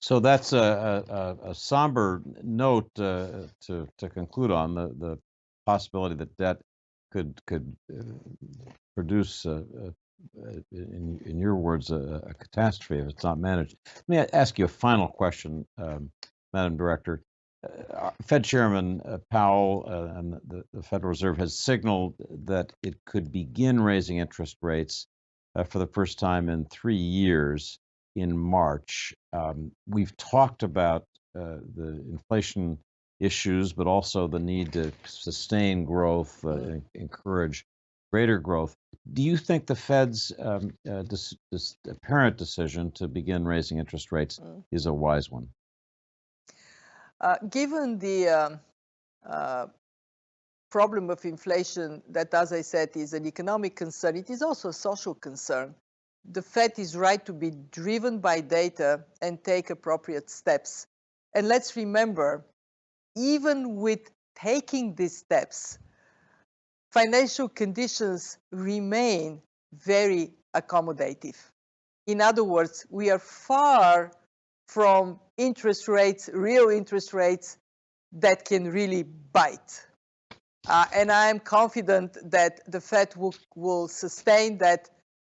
So that's a somber note to conclude on, the possibility that debt could produce, in your words, a catastrophe if it's not managed. Let me ask you a final question, Madam Director. Fed Chairman Powell and the Federal Reserve has signaled that it could begin raising interest rates for the first time in 3 years in March. We've talked about the inflation issues, but also the need to sustain growth, encourage greater growth. Do you think the Fed's apparent decision to begin raising interest rates is a wise one? Given the problem of inflation that, as I said, is an economic concern, it is also a social concern. The Fed is right to be driven by data and take appropriate steps. And let's remember, even with taking these steps, financial conditions remain very accommodative. In other words, we are far from interest rates, real interest rates that can really bite. And I am confident that the Fed will sustain that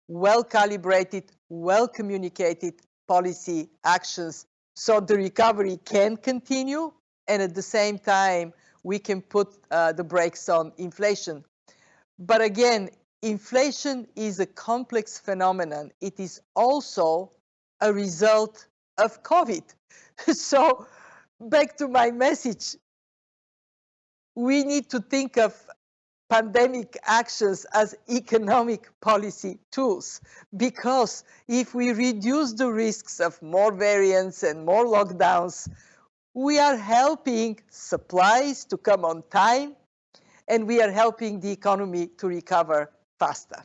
well-calibrated, well-communicated policy actions so the recovery can continue, and at the same time, we can put the brakes on inflation. But again, inflation is a complex phenomenon. It is also a result of COVID. So back to my message, we need to think of pandemic actions as economic policy tools, because if we reduce the risks of more variants and more lockdowns, we are helping supplies to come on time, and we are helping the economy to recover faster.